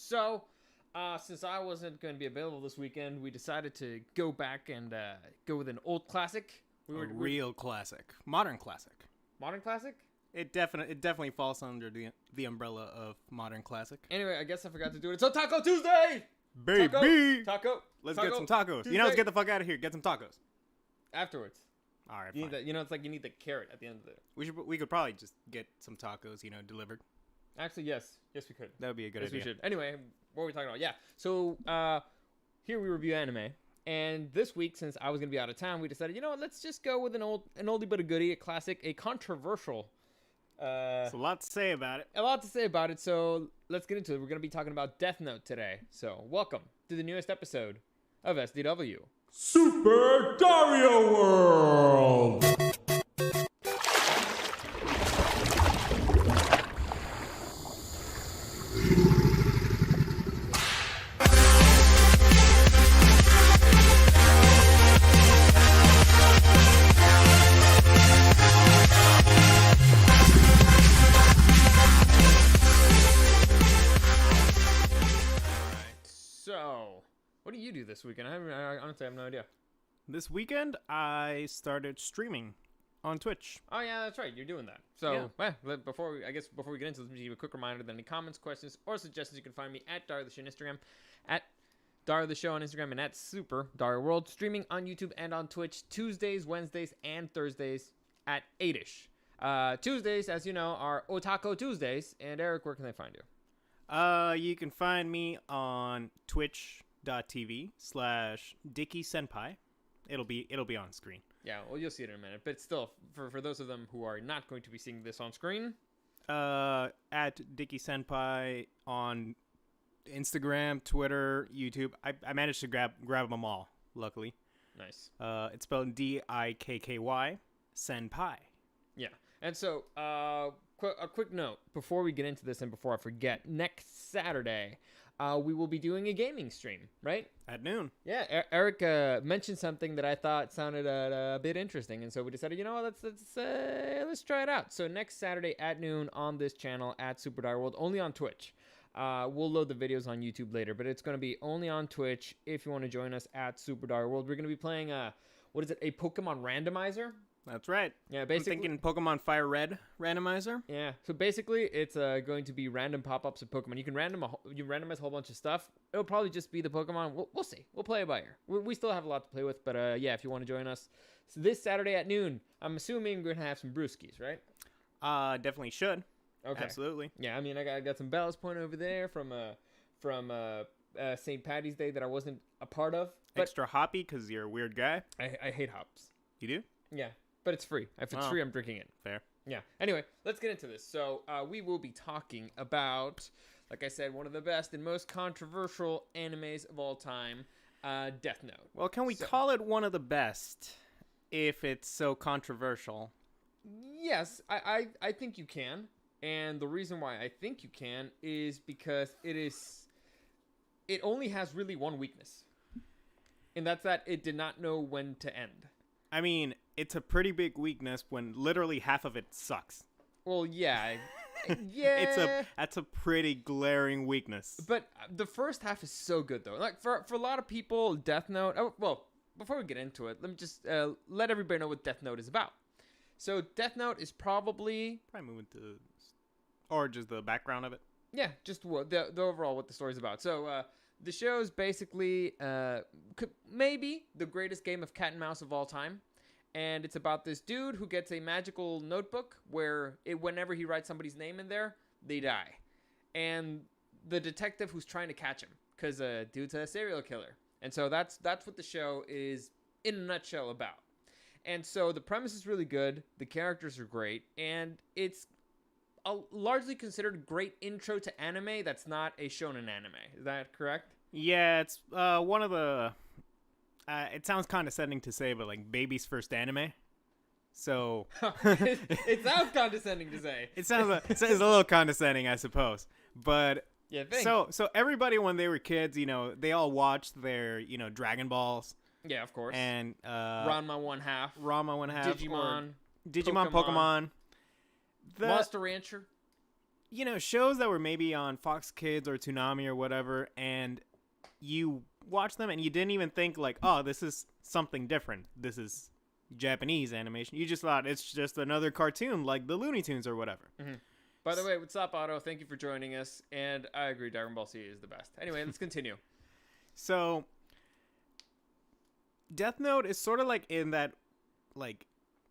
So, since I wasn't going to be available this weekend, we decided to go back and go with an old classic. Real classic. Modern classic. Modern classic? It definitely falls under the umbrella of modern classic. Anyway, I guess I forgot to do it. It's OTAKO Tuesday! Baby! Taco! Let's get some tacos. Tuesday. Let's get the fuck out of here. Get some tacos. Afterwards. All right, You fine. need that, it's like you need the carrot at the end of it. We could probably just get some tacos, delivered. Actually, yes. Yes, we could. That would be a good Yes, idea. we should. Anyway, what were we talking about? Yeah. So, here we review anime. And this week, since I was going to be out of town, we decided, let's just go with an oldie but a goodie, a classic, a controversial. There's a lot to say about it. A lot to say about it, so let's get into it. We're going to be talking about Death Note today. So, welcome to the newest episode of SDW. Super Dario World! So, what do you do this weekend? I honestly have no idea. This weekend, I started streaming on Twitch. Oh yeah, that's right. You're doing that. So, before we get into this, let me give you a quick reminder that any comments, questions, or suggestions, you can find me at Dario the Show on Instagram, at Dario the Show on Instagram, and at Super Dario World, streaming on YouTube and on Twitch Tuesdays, Wednesdays, and Thursdays at 8ish. Tuesdays, as you know, are OTAKO Tuesdays. And Eric, where can they find you? You can find me on twitch.tv/DickieSenpai. It'll be on screen. Yeah, well, you'll see it in a minute. But still, for those of them who are not going to be seeing this on screen, at DickieSenpai on Instagram, Twitter, YouTube. I managed to grab them all, luckily. nice. It's spelled Dikky Senpai. Yeah, and so a quick note before we get into this and before I forget. Next Saturday, we will be doing a gaming stream, right? At noon. Yeah, Eric mentioned something that I thought sounded a bit interesting, and so we decided, let's try it out. So next Saturday at noon on this channel at Super Dario World, only on Twitch. We'll load the videos on YouTube later, but it's going to be only on Twitch if you want to join us at Super Dario World. We're going to be playing a Pokemon randomizer. That's right. Yeah, basically. I'm thinking Pokemon Fire Red randomizer. Yeah, so basically, it's going to be random pop-ups of Pokemon. You can randomize a whole bunch of stuff. It'll probably just be the Pokemon. We'll see. We'll play it by ear. We still have a lot to play with, but if you want to join us, so this Saturday at noon, I'm assuming we're gonna have some brewskis, right? Definitely should. Okay. Absolutely. Yeah, I mean, I got some Ballast Point over there from St. Patty's Day that I wasn't a part of. But Extra hoppy because you're a weird guy. I hate hops. You do? Yeah, but it's free. If it's free, I'm drinking it. Fair. Yeah. Anyway, let's get into this. So we will be talking about, like I said, one of the best and most controversial animes of all time, Death Note. Well, can we call it one of the best if it's so controversial? Yes, I think you can. And the reason why I think you can is because it only has really one weakness. And that's that it did not know when to end. I mean, it's a pretty big weakness when literally half of it sucks. Well, yeah. Yeah. That's a pretty glaring weakness. But the first half is so good, though. Like, for a lot of people, Death Note... Oh, well, before we get into it, let me just let everybody know what Death Note is about. So, Death Note is probably moving to... Or just the background of it. Yeah, just the overall what the story's about. So, the show is basically maybe the greatest game of cat and mouse of all time. And it's about this dude who gets a magical notebook where whenever he writes somebody's name in there, they die. And the detective who's trying to catch him, because dude's a serial killer. And so that's what the show is in a nutshell about. And so the premise is really good. The characters are great. And it's largely considered a great intro to anime that's not a shonen anime. Is that correct? Yeah, it's one of the... it sounds condescending to say, but like baby's first anime. So... it sounds condescending to say. It sounds a little condescending, I suppose. But... Yeah, so everybody when they were kids, they all watched their, Dragon Balls. Yeah, of course. And Ranma 1/2. Ranma 1/2. Digimon. Pokemon. Monster Rancher. shows that were maybe on Fox Kids or Toonami or whatever, and you watch them and you didn't even think like, oh, this is something different. This is Japanese animation. You just thought it's just another cartoon like the Looney Tunes or whatever. Mm-hmm. By the way, what's up, Otto? Thank you for joining us. And I agree, Dragon Ball Z is the best. Anyway, let's continue. So, Death Note is sort of like in that like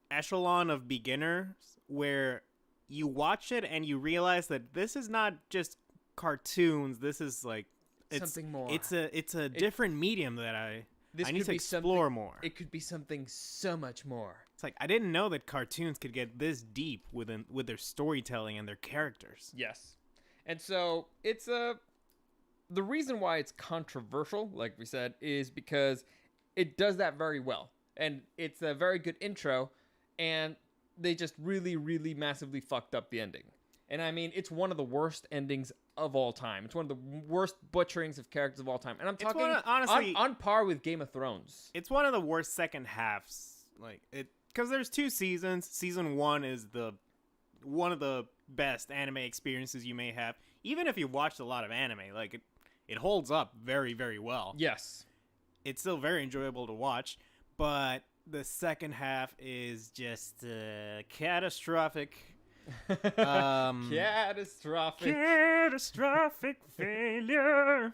echelon of beginners where you watch it and you realize that this is not just cartoons. This is like something more. It's a different medium that I need to explore more. It could be something so much more. It's like I didn't know that cartoons could get this deep with their storytelling and their characters. Yes. And so it's the reason why it's controversial, like we said, is because it does that very well. And it's a very good intro, and they just really, really massively fucked up the ending. And I mean, it's one of the worst endings of all time. It's one of the worst butcherings of characters of all time. And I'm talking honestly on par with Game of Thrones. It's one of the worst second halves. Like it, because there's 2 seasons. Season 1 is one of the best anime experiences you may have. Even if you watched a lot of anime, like it holds up very, very well. Yes. It's still very enjoyable to watch, but the second half is just catastrophic. Catastrophic failure.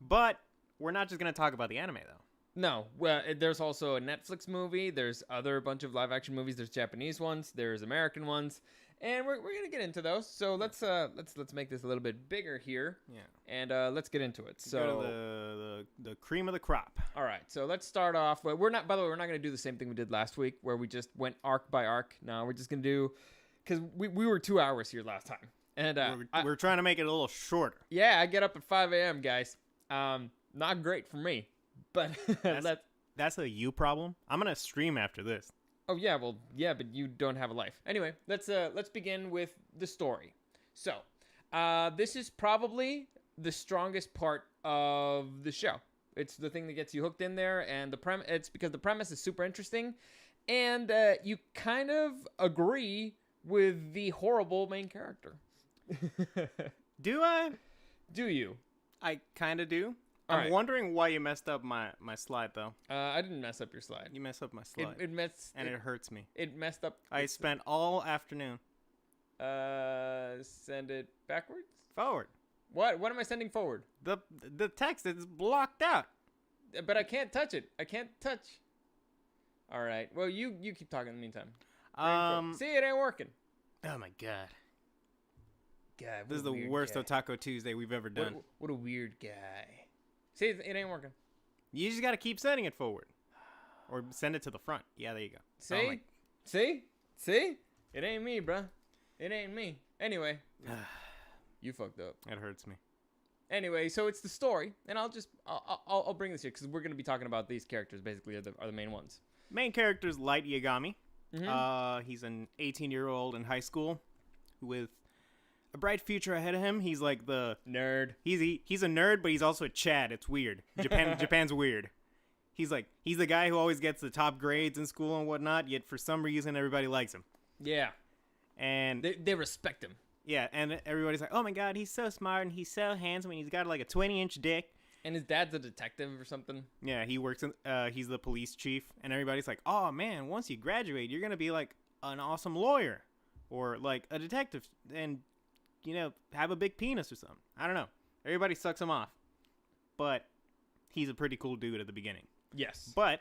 But we're not just going to talk about the anime, though. No. Well, there's also a Netflix movie. There's other bunch of live action movies. There's Japanese ones. There's American ones. And we're going to get into those. So let's make this a little bit bigger here. Yeah. And let's get into it. So go to the cream of the crop. All right. So let's start off. Well, we're not going to do the same thing we did last week where we just went arc by arc. No, we're just going to do, because we were 2 hours here last time. And we're trying to make it a little shorter. Yeah, I get up at 5 a.m., guys. Not great for me. But that's a you problem. I'm going to stream after this. Oh yeah, well yeah, but you don't have a life. Anyway, let's begin with the story. So, this is probably the strongest part of the show. It's the thing that gets you hooked in there, and it's because the premise is super interesting, and you kind of agree with the horrible main character. Do I? Do you? I kind of do. All I'm right. wondering why you messed up my slide, though. I didn't mess up your slide. You messed up my slide. It hurts me. It messed up. I spent all afternoon. Send it backwards? Forward. What? What am I sending forward? The text is blocked out. But I can't touch it. I can't touch. All right. Well, you keep talking in the meantime. See, it ain't working. Oh my god. God, this is the worst OTAKO Tuesday we've ever done. What a weird guy. See, it ain't working. You just gotta keep sending it forward, or send it to the front. Yeah, there you go. See, see, it ain't me, bruh. It ain't me. Anyway, you fucked up. It hurts me. Anyway, so it's the story, and I'll bring this here because we're gonna be talking about these characters. Basically, are the main ones. Main character's Light Yagami. Mm-hmm. He's an 18-year-old in high school with a bright future ahead of him. He's like the nerd. He's a nerd, but he's also a Chad. It's weird. Japan's weird. He's the guy who always gets the top grades in school and whatnot. Yet for some reason, everybody likes him. Yeah, and they respect him. Yeah, and everybody's like, "Oh my god, he's so smart and he's so handsome and he's got like a 20-inch dick." And his dad's a detective or something. Yeah, he works in. He's the police chief, and everybody's like, "Oh man, once you graduate, you're gonna be like an awesome lawyer, or like a detective, and." Have a big penis or something. I don't know. Everybody sucks him off. But he's a pretty cool dude at the beginning. Yes. But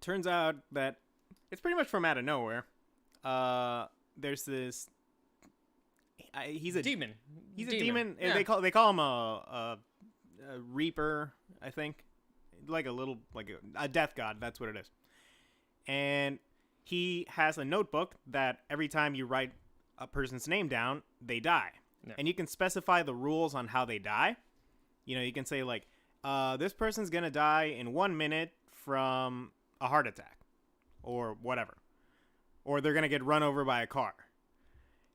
turns out that it's pretty much from out of nowhere. There's this he's a demon. He's a demon. Yeah. They call him a reaper, I think. Like a death god, that's what it is. And he has a notebook that every time you write a person's name down, they die. Yeah. And you can specify the rules on how they die. You can say like, this person's gonna die in 1 minute from a heart attack, or whatever, or they're gonna get run over by a car.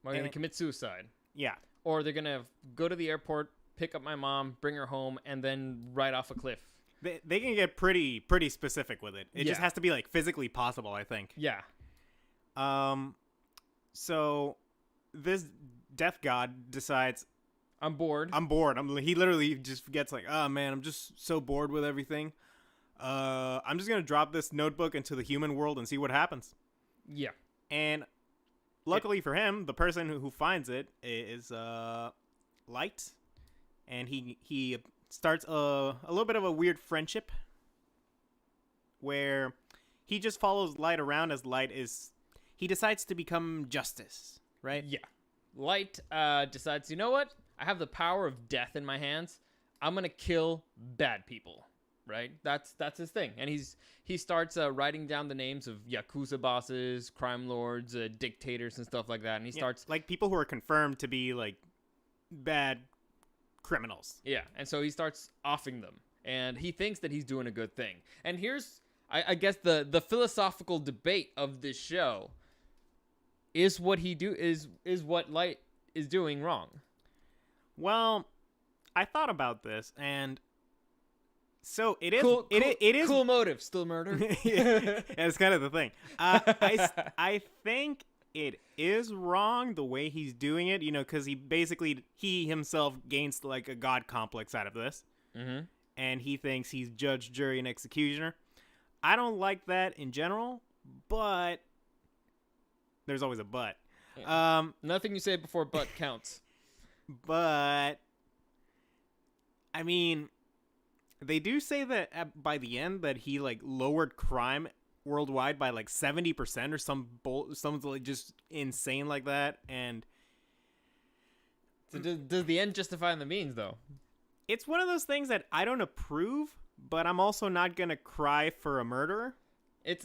Or they're gonna commit suicide. Yeah. Or they're gonna go to the airport, pick up my mom, bring her home, and then ride off a cliff. They can get pretty specific with it. It just has to be like physically possible, I think. Yeah. So this death god decides, I'm bored. I'm bored. He literally just gets like, oh man, I'm just so bored with everything. I'm just gonna drop this notebook into the human world and see what happens. Yeah. And luckily for him, the person who finds it is Light, and he starts a little bit of a weird friendship where he just follows Light around as he decides to become justice, right? Yeah. Light decides, you know what? I have the power of death in my hands. I'm gonna kill bad people. Right? That's his thing. And he starts writing down the names of Yakuza bosses, crime lords, dictators, and stuff like that. And he starts like people who are confirmed to be like bad criminals. Yeah. And so he starts offing them. And he thinks that he's doing a good thing. And here's I guess the philosophical debate of this show is what Light is doing wrong. Well, I thought about this, and so it is. It is cool motive, still murder. Yeah, it's kind of the thing. I think it is wrong the way he's doing it. Because he himself gains like a god complex out of this, and he thinks he's judge, jury, and executioner. I don't like that in general, but there's always a but. Yeah. Nothing you say before but counts. But I mean, they do say that by the end that he like lowered crime worldwide by like 70% or something like just insane like that. And so does the end justify the means though? It's one of those things that I don't approve, but I'm also not gonna cry for a murderer.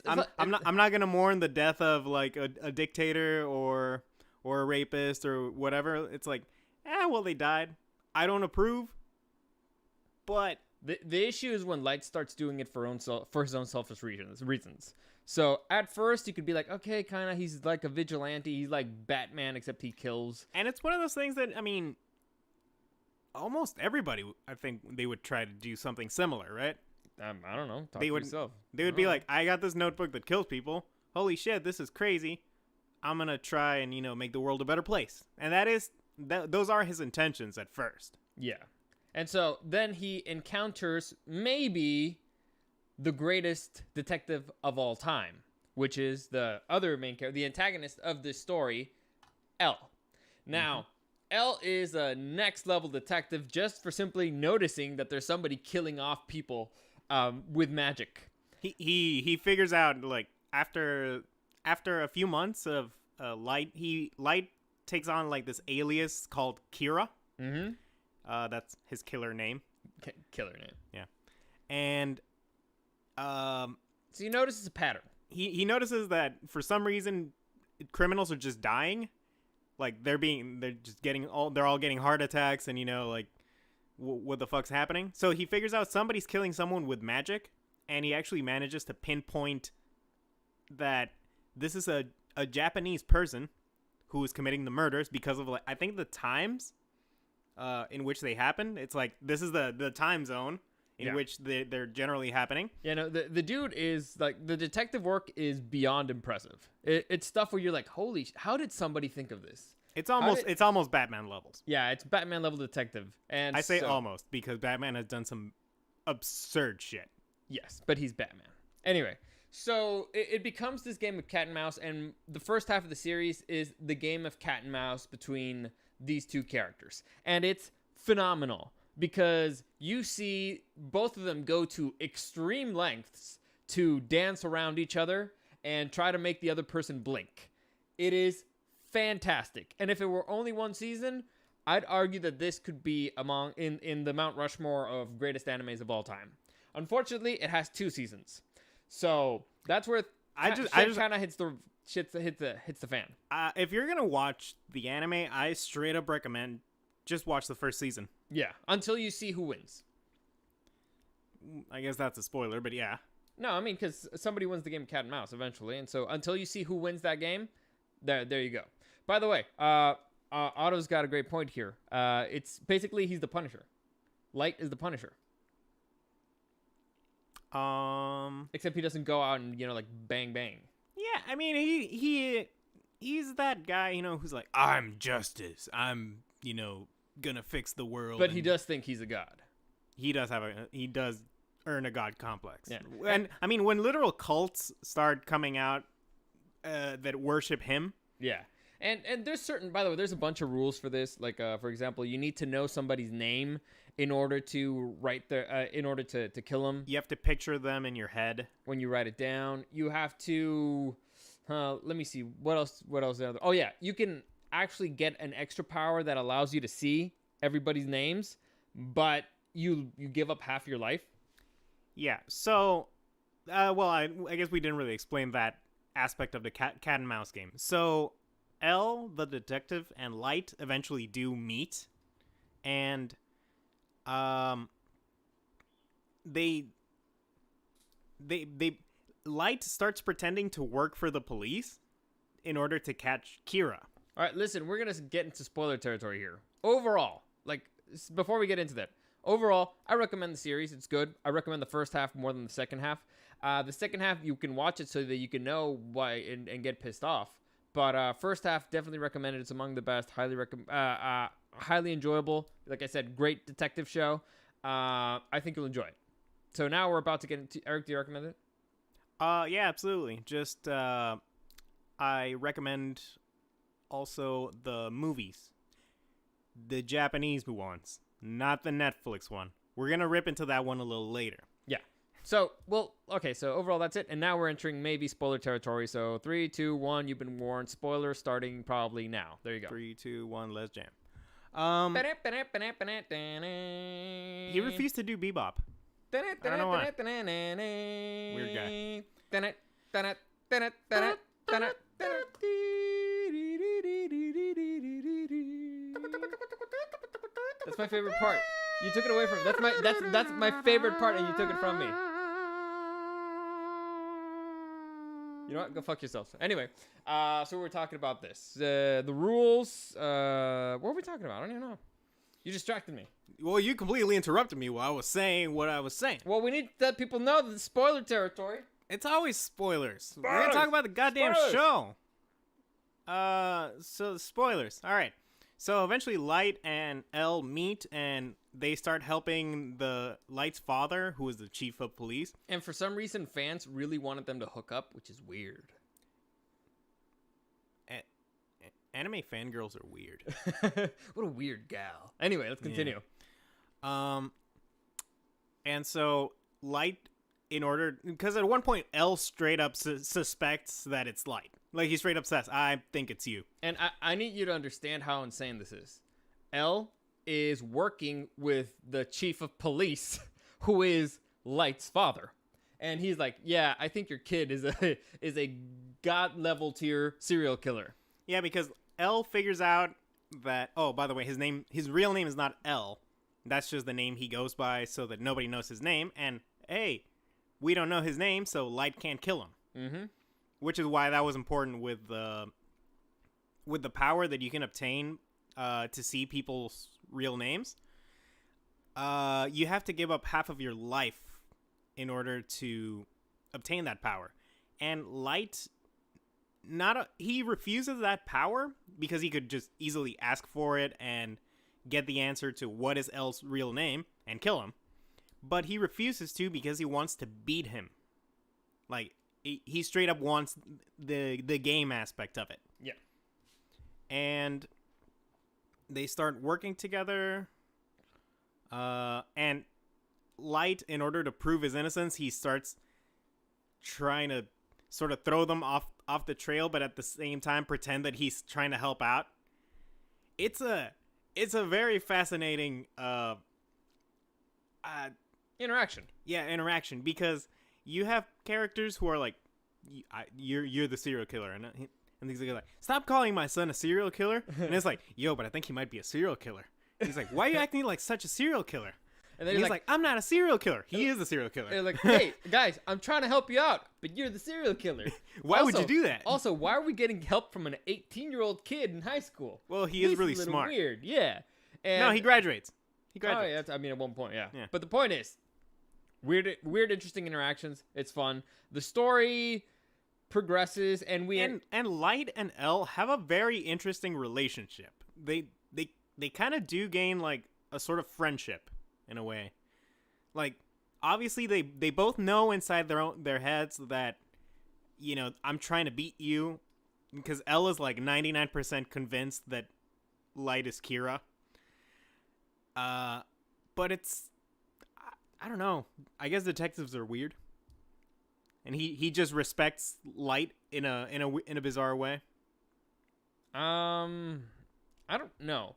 I'm not gonna mourn the death of like a dictator or a rapist or whatever. It's like, well, they died. I don't approve, but the issue is when Light starts doing it for his own selfish reasons. So at first you could be like, okay, kind of, he's like a vigilante. He's like Batman, except he kills. And it's one of those things that, I mean, almost everybody, I think they would try to do something similar, right? I don't know. Talk to yourself. They would be like, I got this notebook that kills people. Holy shit, this is crazy. I'm gonna try and make the world a better place. And those are his intentions at first. Yeah. And so then he encounters maybe the greatest detective of all time, which is the other main character, the antagonist of this story, L. Now, L is a next level detective just for simply noticing that there's somebody killing off people with magic. He figures out, like, after a few months of Light takes on like this alias called Kira. Mm-hmm. That's his killer name. Killer name. Yeah. And so he notices a pattern. He notices that for some reason criminals are just dying. Like they're all getting heart attacks and like what the fuck's happening? So he figures out somebody's killing someone with magic, and he actually manages to pinpoint that this is a Japanese person who is committing the murders because of, like, I think the times in which they happen. It's like this is the time zone in which they're generally happening. Yeah, no, the dude is like, the detective work is beyond impressive. It's stuff where you're like, holy, how did somebody think of this? It's almost Batman levels. Yeah, it's Batman level detective. And I say almost because Batman has done some absurd shit. Yes, but he's Batman. Anyway, so it becomes this game of cat and mouse, and the first half of the series is the game of cat and mouse between these two characters. And it's phenomenal because you see both of them go to extreme lengths to dance around each other and try to make the other person blink. It is fantastic. And if it were only one season, I'd argue that this could be in the Mount Rushmore of greatest animes of all time. Unfortunately, it has 2 seasons. So that's where I just kind of hits the fan. If you're gonna watch the anime, I straight up recommend just watch the first season. Yeah, until you see who wins. I guess that's a spoiler, but yeah. No, I mean, because somebody wins the game of cat and mouse eventually, and so until you see who wins that game, there you go. By the way, Otto's got a great point here. It's basically he's the Punisher. Light is the Punisher. Except he doesn't go out and like bang bang. Yeah, I mean he he's that guy, who's like, I'm justice. I'm, gonna fix the world. But he does think he's a god. He does earn a god complex. Yeah. And I mean, when literal cults start coming out that worship him. Yeah. And there's by the way, there's a bunch of rules for this. Like, for example, you need to know somebody's name in order to in order to kill them. You have to picture them in your head. When you write it down, you have to, let me see, what else? Oh yeah, you can actually get an extra power that allows you to see everybody's names, but you give up half your life. Yeah. So, I guess we didn't really explain that aspect of the cat and mouse game. So, L, the detective, and Light eventually do meet, and they Light starts pretending to work for the police in order to catch Kira. All right, listen, we're gonna get into spoiler territory here. Overall, before we get into that, overall, I recommend the series. It's good. I recommend the first half more than the second half. The second half, you can watch it so that you can know why and get pissed off. But first half, definitely recommended. It's among the best. Highly enjoyable. Like I said, great detective show. I think you'll enjoy it. So now we're about to get into... Eric, do you recommend it? Yeah, absolutely. Just, I recommend also the movies. The Japanese ones, not the Netflix one. We're going to rip into that one a little later. Yeah. So, so overall, that's it. And now we're entering maybe spoiler territory. So 3, 2, 1, you've been warned. Spoiler starting probably now. There you go. 3, 2, 1, let's jam. He refused to do Bebop. I don't know why. Weird guy. That's my favorite part. You took it away from me. That's my favorite part, and you took it from me. You know what? Go fuck yourself. Anyway, so we're talking about this. The rules. What were we talking about? I don't even know. You distracted me. Well, you completely interrupted me while I was saying what I was saying. Well, we need to let people know that the spoiler territory. It's always spoilers. We're gonna talk about the goddamn show. So spoilers. All right. So eventually Light and L meet, and they start helping the Light's father, who is the chief of police. And for some reason, fans really wanted them to hook up, which is weird. Anime fangirls are weird. What a weird gal. Anyway, let's continue. Yeah. And so Light, because at one point L straight up suspects that it's Light. Like, he straight up says, I think it's you. And I need you to understand how insane this is. L is working with the chief of police, who is Light's father. And he's like, yeah, I think your kid is a god-level tier serial killer. Yeah, because L figures out that, oh, by the way, his real name is not L. That's just the name he goes by so that nobody knows his name. And, hey, we don't know his name, so Light can't kill him. Mm-hmm. Which is why that was important with the power that you can obtain to see people's real names. You have to give up half of your life in order to obtain that power. And Light, he refuses that power because he could just easily ask for it and get the answer to what is L's real name and kill him. But he refuses to because he wants to beat him. Like, he straight up wants the game aspect of it. Yeah. And they start working together. And Light, in order to prove his innocence, he starts trying to sort of throw them off the trail, but at the same time pretend that he's trying to help out. It's a very fascinating interaction. Yeah, interaction, because you have characters who are like, you're the serial killer, and these guys are like, stop calling my son a serial killer. And it's like, yo, but I think he might be a serial killer. And he's like, why are you acting like such a serial killer? And then he's like, I'm not a serial killer. He is a serial killer. They're like, hey, guys, I'm trying to help you out, but you're the serial killer. Why would you do that? Also, why are we getting help from an 18-year-old kid in high school? Well, he's really smart. Weird, yeah. And no, he graduates. Oh, yeah, at one point, yeah. But the point is, weird, interesting interactions. It's fun. The story, progresses, and and Light and L have a very interesting relationship. They kind of do gain like a sort of friendship in a way. Like obviously they both know inside their heads that, you know, I'm trying to beat you, because L is like 99% convinced that Light is Kira. But it's, I don't know. I guess detectives are weird, and he just respects Light in a bizarre way. I don't know.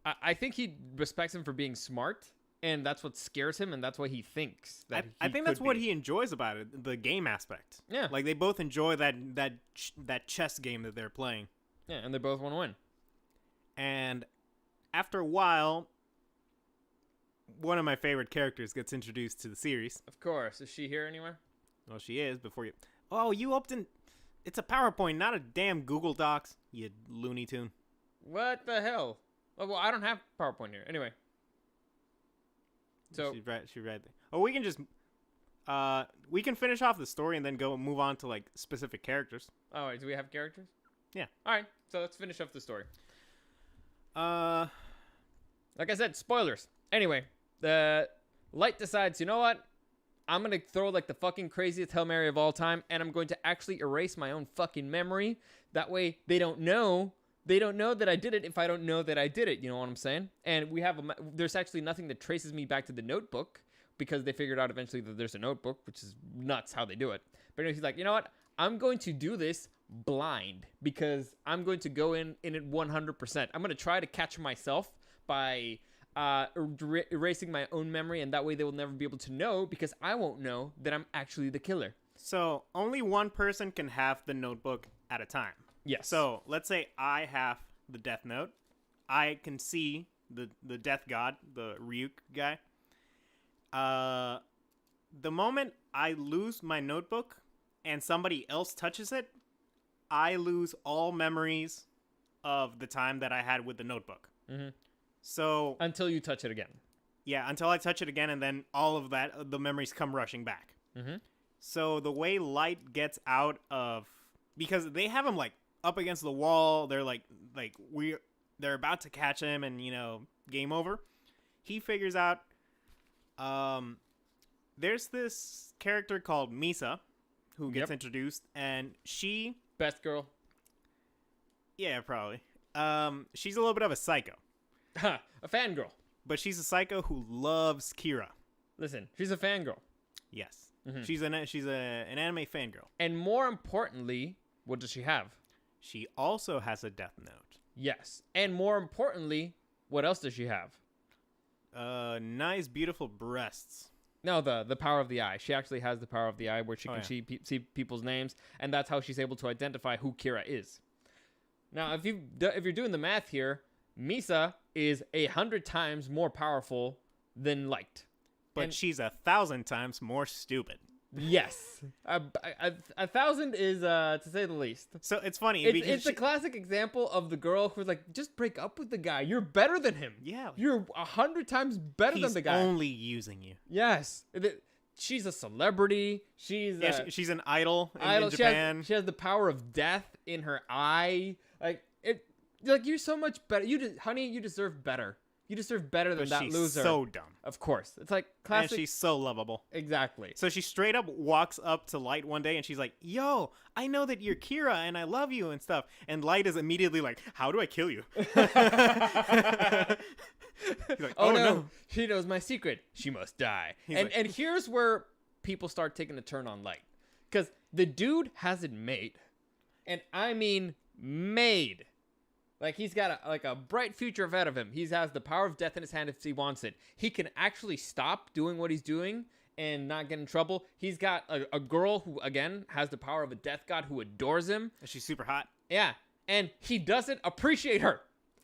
I think he respects him for being smart, and that's what scares him, and that's why he thinks that. I think that's what he enjoys about it, the game aspect. Yeah, like they both enjoy that chess game that they're playing. Yeah, and they both want to win. And after a while, one of my favorite characters gets introduced to the series. Of course. Is she here anywhere? Well, she is before you... Oh, you opened... It's a PowerPoint, not a damn Google Docs, you Looney Tune. What the hell? Oh, well, I don't have PowerPoint here. Anyway. So... She's right there. Oh, we can just... we can finish off the story and then move on to, like, specific characters. Oh, wait, do we have characters? Yeah. All right, so let's finish off the story. Like I said, spoilers. Anyway, the Light decides, you know what? I'm going to throw like the fucking craziest Hail Mary of all time, and I'm going to actually erase my own fucking memory. That way they don't know that I did it if I don't know that I did it. You know what I'm saying? And there's actually nothing that traces me back to the notebook, because they figured out eventually that there's a notebook, which is nuts how they do it. But anyway, he's like, you know what? I'm going to do this blind, because I'm going to go in it 100%. I'm going to try to catch myself by erasing my own memory, and that way they will never be able to know, because I won't know that I'm actually the killer. So only one person can have the notebook at a time. Yes. So let's say I have the Death Note. I can see the Death God, the Ryuk guy. The moment I lose my notebook and somebody else touches it, I lose all memories of the time that I had with the notebook. Mm-hmm. So until you touch it again. Yeah, until I touch it again, and then all of the memories come rushing back. Mm-hmm. So the way Light gets out of, because they have him like up against the wall, they're they're about to catch him, and you know, game over. He figures out, there's this character called Misa who gets introduced, and she best girl. Yeah, probably. She's a little bit of a psycho. A fangirl. But she's a psycho who loves Kira. Listen, she's a fangirl. Yes. Mm-hmm. She's an anime fangirl. And more importantly, what does she have? She also has a Death Note. Yes. And more importantly, what else does she have? Nice, beautiful breasts. No, the power of the eye. She actually has the power of the eye, where she can see people's names, and that's how she's able to identify who Kira is. Now, if you're doing the math here, Misa is 100 times more powerful than Light. But she's 1,000 times more stupid. Yes. 1,000 is, to say the least. So it's funny. It's a classic example of the girl who's like, just break up with the guy. You're better than him. Yeah. You're 100 times better than the guy. He's only using you. Yes. She's a celebrity. She's an idol in Japan. She has the power of death in her eye. Like you're so much better. Honey, you deserve better. You deserve better than that loser. She's so dumb. Of course. It's like classic. And she's so lovable. Exactly. So she straight up walks up to Light one day and she's like, yo, I know that you're Kira and I love you and stuff. And Light is immediately like, how do I kill you? He's like, oh no. She knows my secret. She must die. And here's where people start taking a turn on Light. Because the dude has it made. And I mean made. Like, he's got a bright future ahead of him. He has the power of death in his hand if he wants it. He can actually stop doing what he's doing and not get in trouble. He's got a girl who, again, has the power of a death god who adores him. And she's super hot. Yeah. And he doesn't appreciate her.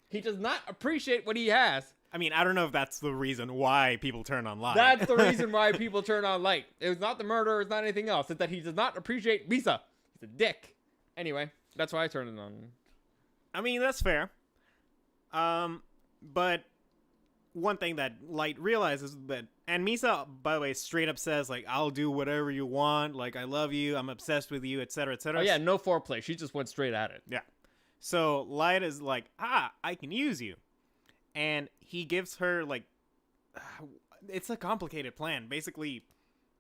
He does not appreciate what he has. I mean, I don't know if that's the reason why people turn on Light. That's the reason why people turn on Light. It was not the murder. It's not anything else. It's that he does not appreciate Misa. He's a dick. Anyway, that's why I turned it on. I mean, that's fair. But one thing that Light realizes that, and Misa, by the way, straight up says, like, I'll do whatever you want, like, I love you, I'm obsessed with you, etc., etc. Oh yeah, no foreplay. She just went straight at it. Yeah. So Light is like, I can use you. And he gives her, like, it's a complicated plan. Basically,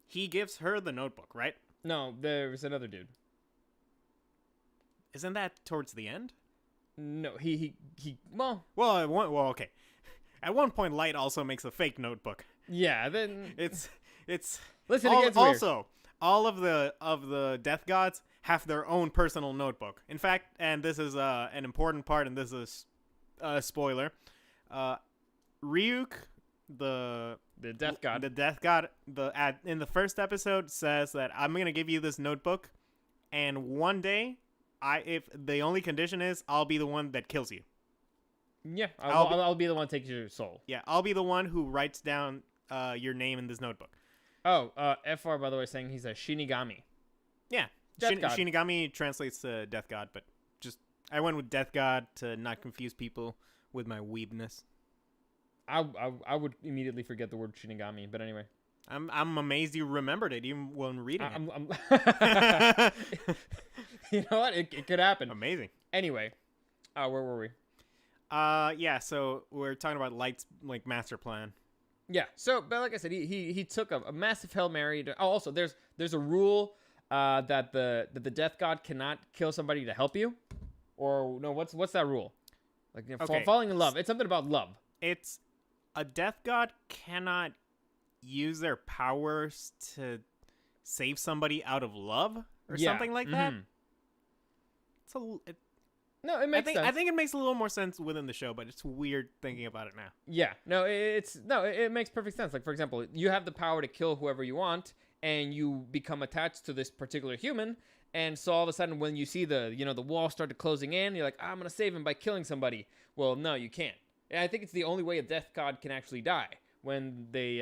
he gives her the notebook, right? No, there's another dude. Isn't that towards the end? No, he well, Okay. At one point, Light also makes a fake notebook. yeah, then It's listen, it gets weird. also all of the death gods have their own personal notebook. In fact, and this is an important part, and this is a spoiler. Ryuk, the death god. the death god, in the first episode says that I'm gonna give you this notebook, and one day, if the only condition is I'll be the one that kills you. Yeah, I'll be the one to take your soul. Yeah, I'll be the one who writes down your name in this notebook. Oh, FR, by the way, saying he's a Shinigami. Yeah, Death god. Shinigami translates to death god, but just I went with death god to not confuse people with my weebness. I would immediately forget the word Shinigami, but anyway. I'm amazed you remembered it even when reading it. You know what? It could happen. Amazing. Anyway, where were we? Yeah. So we're talking about Light's like master plan. Yeah. So, but like I said, he took a massive Hail Mary. Also, there's a rule that the death god cannot kill somebody to help you, or no? What's that rule? Like Okay. falling in love. It's something about love. It's a death god cannot use their powers to save somebody out of love or something like that. It's No, it makes sense. I think it makes a little more sense within the show, but it's weird thinking about it now. Yeah, no, it makes perfect sense. Like, for example, you have the power to kill whoever you want, and you become attached to this particular human, and so all of a sudden, when you see the wall started closing in, you're like, I'm gonna save him by killing somebody. Well, no, you can't. And I think it's the only way a death god can actually die when they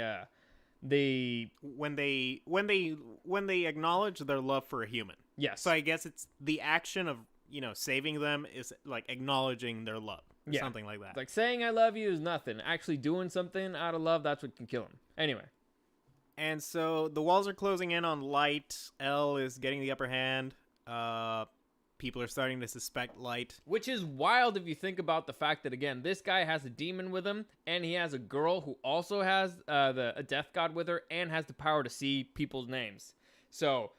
acknowledge their love for a human. Yes. So I guess it's the action of saving them is like acknowledging their love, or something like that. Like saying I love you is nothing. Actually doing something out of love, that's what can kill him. Anyway. And so the walls are closing in on Light. L is getting the upper hand. People are starting to suspect Light. Which is wild if you think about the fact that, again, this guy has a demon with him, and he has a girl who also has a death god with her and has the power to see people's names. So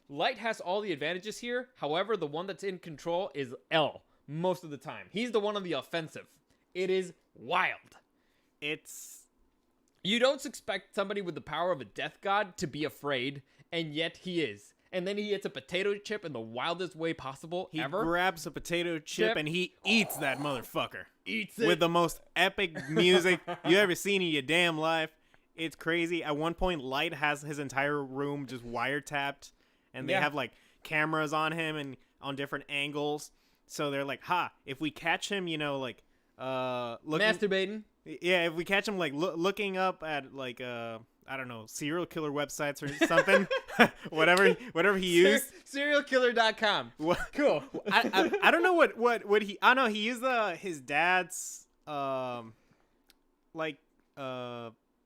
Light has all the advantages here. However, the one that's in control is L most of the time. He's the one on the offensive. It is wild. You don't expect somebody with the power of a death god to be afraid, and yet he is. And then he hits a potato chip in the wildest way possible ever. He grabs a potato chip and he eats that motherfucker. Eats it. With the most epic music you ever seen in your damn life. It's crazy. At one point, Light has his entire room just wiretapped. And they have, like, cameras on him and on different angles. So they're like, if we catch him, looking... Masturbating. Yeah, if we catch him, like, looking up at, like, I don't know, serial killer websites or something. whatever he used. Serialkiller.com. What? Cool. I don't know what he... I know he used his dad's,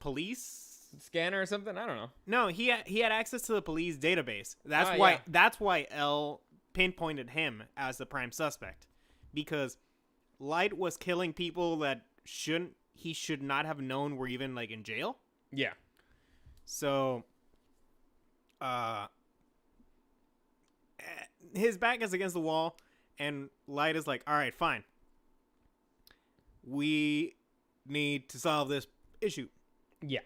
police... Scanner or something? I don't know. No, he had access to the police database. That's why L pinpointed him as the prime suspect, because Light was killing people that he should not have known were even like in jail. Yeah. So, his back is against the wall, and Light is like, "All right, fine. We need to solve this issue." Yeah.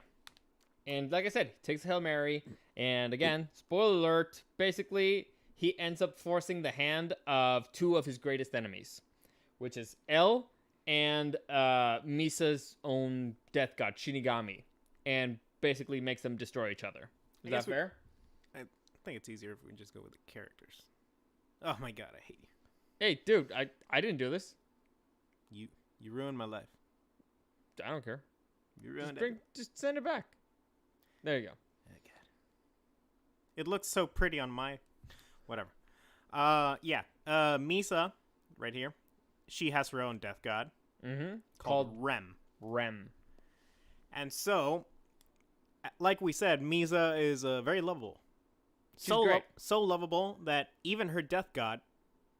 And like I said, he takes a Hail Mary, and again, spoiler alert, basically, he ends up forcing the hand of two of his greatest enemies, which is L and Misa's own death god, Shinigami, and basically makes them destroy each other. Is that fair? I think it's easier if we just go with the characters. Oh my god, I hate you. Hey, dude, I didn't do this. You ruined my life. I don't care. You ruined it. Just send it back. There you go. Oh, god. It looks so pretty on my... Whatever. Misa, right here, she has her own death god. Mm-hmm. Called Rem. Rem. And so, like we said, Misa is very lovable. She's great. So lovable that even her death god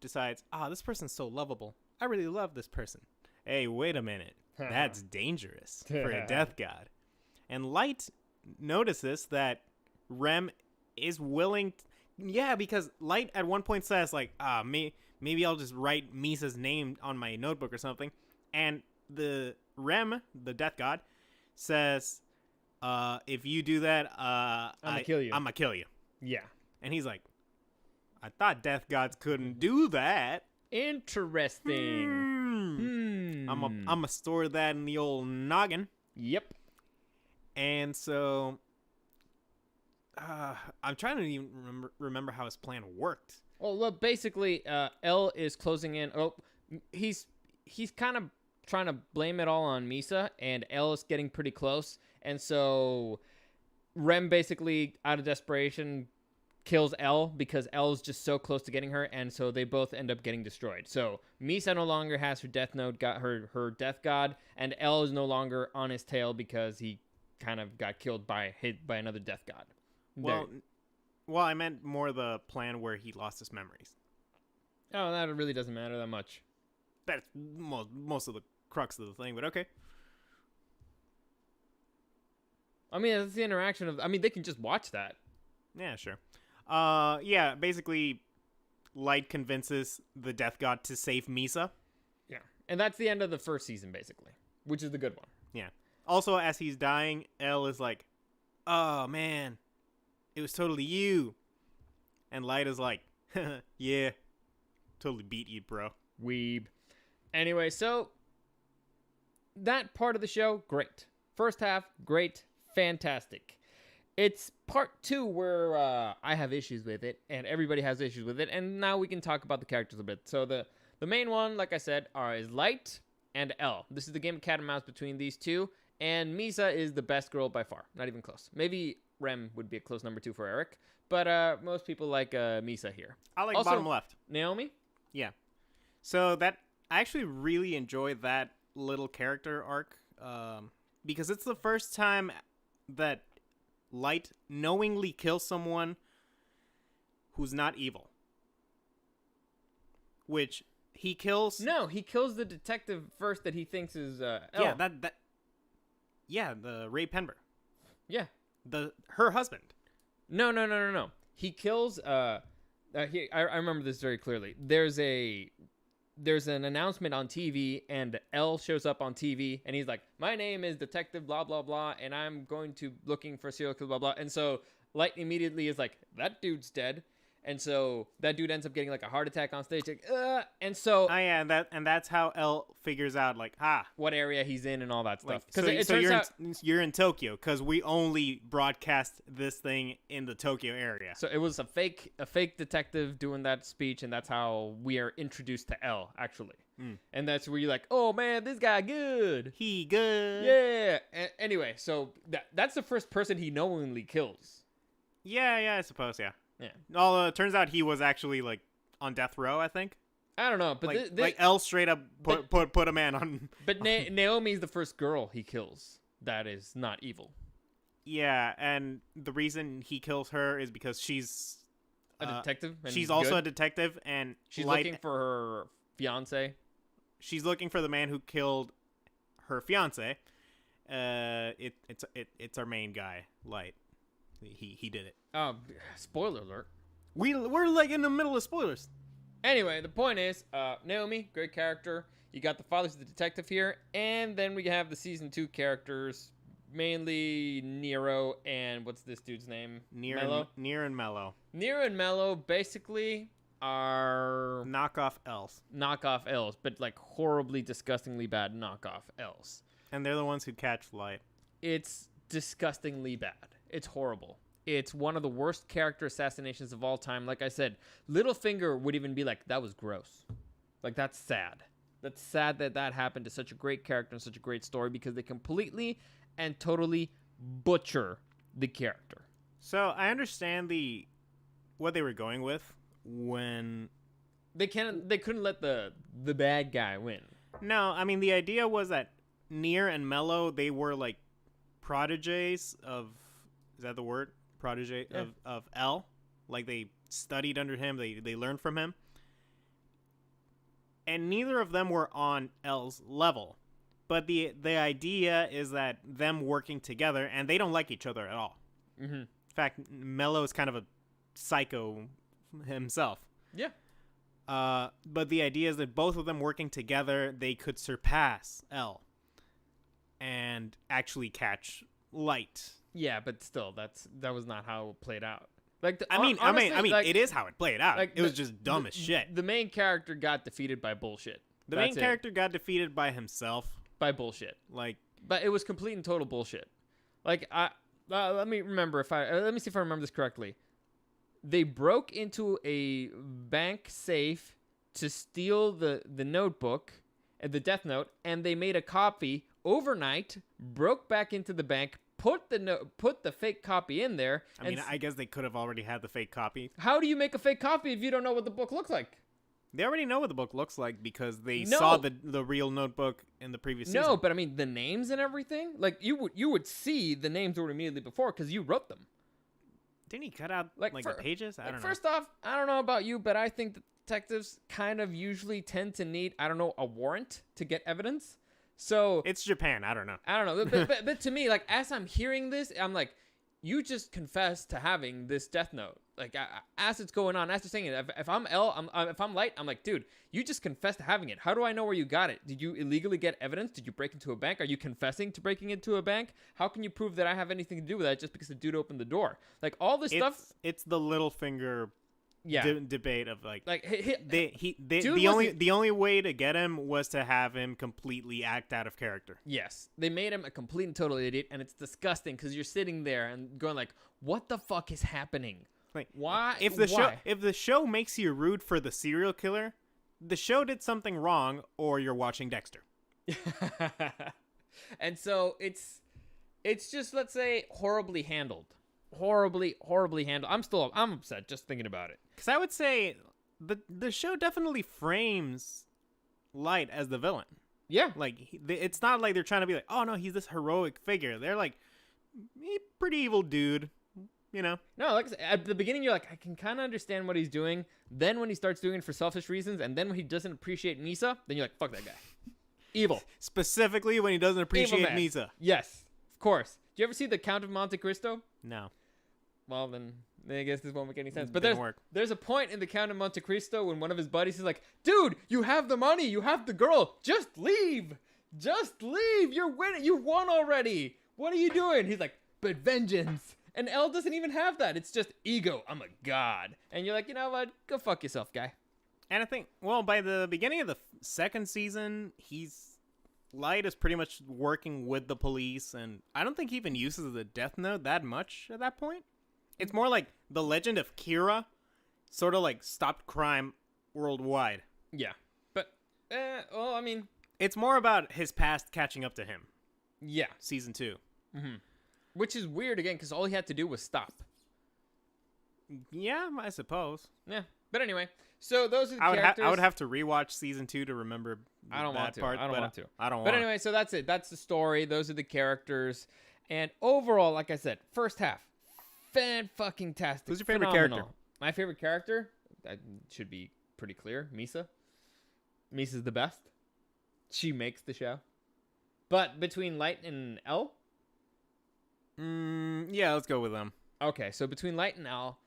decides, this person's so lovable. I really love this person. Hey, wait a minute. That's dangerous for a death god. And Light notices that Rem is willing... because Light at one point says, like, maybe I'll just write Misa's name on my notebook or something. And the Rem, the death god, says, if you do that, I'm gonna kill you. I'm gonna kill you. Yeah. And he's like, I thought death gods couldn't do that. Interesting. I'm gonna store that in the old noggin. Yep. And so, I'm trying to even remember how his plan worked. Well, look, basically, L is closing in. Oh, he's kind of trying to blame it all on Misa, and L is getting pretty close. And so Rem basically, out of desperation, kills L because L is just so close to getting her, and so they both end up getting destroyed. So Misa no longer has her death note, got her death god, and L is no longer on his tail because he kind of got killed by another death god. Well, I meant more the plan where he lost his memories. Oh, that really doesn't matter that much. That's most of the crux of the thing, but okay. I mean, that's the interaction of... I mean, they can just watch that. Yeah, sure. Basically, Light convinces the death god to save Misa. Yeah. And that's the end of the first season, basically, which is the good one. Yeah. Also, as he's dying, L is like, oh, man, it was totally you. And Light is like, yeah, totally beat you, bro. Weeb. Anyway, so that part of the show, great. First half, great, fantastic. It's part 2 where I have issues with it, and everybody has issues with it, and now we can talk about the characters a bit. So the main one, like I said, is Light and L. This is the game of cat and mouse between these two, and Misa is the best girl by far. Not even close. Maybe Rem would be a close number 2 for Eric, but most people like Misa here. I like also, bottom left. Naomi? Yeah. So I actually really enjoy that little character arc because it's the first time that Light knowingly kills someone who's not evil. Which he kills... No, he kills the detective first that he thinks is L. Yeah, the Ray Penber. Yeah. Her husband. No. He kills I remember this very clearly. There's an announcement on TV, and L shows up on TV, and he's like, my name is Detective blah, blah, blah, and I'm going to looking for serial killer, blah, blah. And so Light immediately is like, that dude's dead. And so that dude ends up getting like a heart attack on stage. Like, and so... Oh, yeah, and that's how L figures out, like, what area he's in and all that stuff. Because you're in Tokyo, because we only broadcast this thing in the Tokyo area. So it was a fake detective doing that speech, and that's how we are introduced to L, actually. And that's where you're like, oh, man, this guy good. He good. Yeah. Anyway, so that's the first person he knowingly kills. Yeah, I suppose, yeah. Yeah. Well, it turns out he was actually like on death row, I think. I don't know, but like L straight up put a man on. But Naomi's the first girl he kills that is not evil. Yeah, and the reason he kills her is because she's a detective. And she's also a detective, and she's looking for her fiance. She's looking for the man who killed her fiance. It's our main guy, Light. He did it. Spoiler alert. We're like in the middle of spoilers. Anyway, the point is, Naomi, great character. You got the father's the detective here, and then we have the season 2 characters, mainly Nero and what's this dude's name? Mello. Nier and Mello. Nier and Mello basically are knockoff L's. Knockoff L's, but like horribly, disgustingly bad knockoff L's. And they're the ones who catch Light. It's disgustingly bad. It's horrible. It's one of the worst character assassinations of all time. Like I said, Littlefinger would even be like, that was gross. Like, that's sad. That's sad that happened to such a great character and such a great story because they completely and totally butcher the character. So I understand what they were going with when they couldn't let the bad guy win. No, I mean the idea was that Nier and Mello, they were like proteges of, is that the word? Protege Yeah. of L. Like, they studied under him. They learned from him. And neither of them were on L's level. But the idea is that them working together, and they don't like each other at all. Mm-hmm. In fact, Mello is kind of a psycho himself. Yeah. But the idea is that both of them working together, they could surpass L and actually catch Light. Yeah, but still, that was not how it played out. Like, honestly, like, it is how it played out. like It was just dumb as shit. The main character got defeated by bullshit. The That's main it. character got defeated by himself. By bullshit. Like, But it was complete and total bullshit. Like, let me remember let me see if I remember this correctly. They broke into a bank safe to steal the notebook and the Death Note, and they made a copy overnight, broke back into the bank, put the fake copy in there. I mean, I guess they could have already had the fake copy. How do you make a fake copy if you don't know what the book looks like? They already know what the book looks like because they No. saw the real notebook in the previous season. No, but I mean the names and everything. Like you would see the names were immediately before because you wrote them. Didn't he cut out Like, the pages? I don't know. First off, I don't know about you, but I think that detectives kind of usually tend to need, I don't know, a warrant to get evidence. So It's Japan. I don't know. I don't know, but to me, like as I'm hearing this, I'm like, you just confessed to having this Death Note. Like as it's going on, as you're saying it, if I'm L, if I'm Light, I'm like, dude, you just confessed to having it. How do I know where you got it? Did you illegally get evidence? Did you break into a bank? Are you confessing to breaking into a bank? How can you prove that I have anything to do with that just because the dude opened the door? Like all this stuff. It's the little finger debate of like the only way to get him was to have him completely act out of character. Yes, they made him a complete and total idiot, and it's disgusting because you're sitting there and going like, "What the fuck is happening? Like, why? If the show makes you root for the serial killer, the show did something wrong, or you're watching Dexter." And so it's just, let's say, horribly handled. Horribly handled. I'm upset just thinking about it. Because I would say the show definitely frames Light as the villain. Yeah. Like, it's not like they're trying to be like, oh no, he's this heroic figure. They're like, pretty evil dude, you know? No, like I said, at the beginning, you're like, I can kind of understand what he's doing. Then when he starts doing it for selfish reasons, and then when he doesn't appreciate Misa, then you're like, fuck that guy. Evil. Specifically when he doesn't appreciate Evil man. Misa. Yes, of course. Do you ever see The Count of Monte Cristo? No. Well, then I guess this won't make any sense. It But didn't work. there's a point in The Count of Monte Cristo when one of his buddies is like, dude, you have the money. You have the girl. Just leave. Just leave. You're winning. You won already. What are you doing? He's like, but vengeance. And L doesn't even have that. It's just ego. I'm a god. And you're like, you know what? Go fuck yourself, guy. And I think, well, by the beginning of the second season, Light is pretty much working with the police, and I don't think he even uses the Death Note that much at that point. It's more like the legend of Kira sort of like stopped crime worldwide. Yeah. But, well, I mean. It's more about his past catching up to him. Yeah. Season 2. Mm-hmm. Which is weird, again, because all he had to do was stop. Yeah, I suppose. Yeah. But anyway, so those are the characters. I would have to rewatch Season 2 to remember I don't want to. part. I don't want to. I don't want But anyway, so that's it. That's the story. Those are the characters. And overall, like I said, first half, fan-fucking-tastic. Who's your favorite Phenomenal. character? My favorite character? That should be pretty clear. Misa. Misa's the best. She makes the show. But between Light and L? Yeah, let's go with them. Okay, so between Light and L,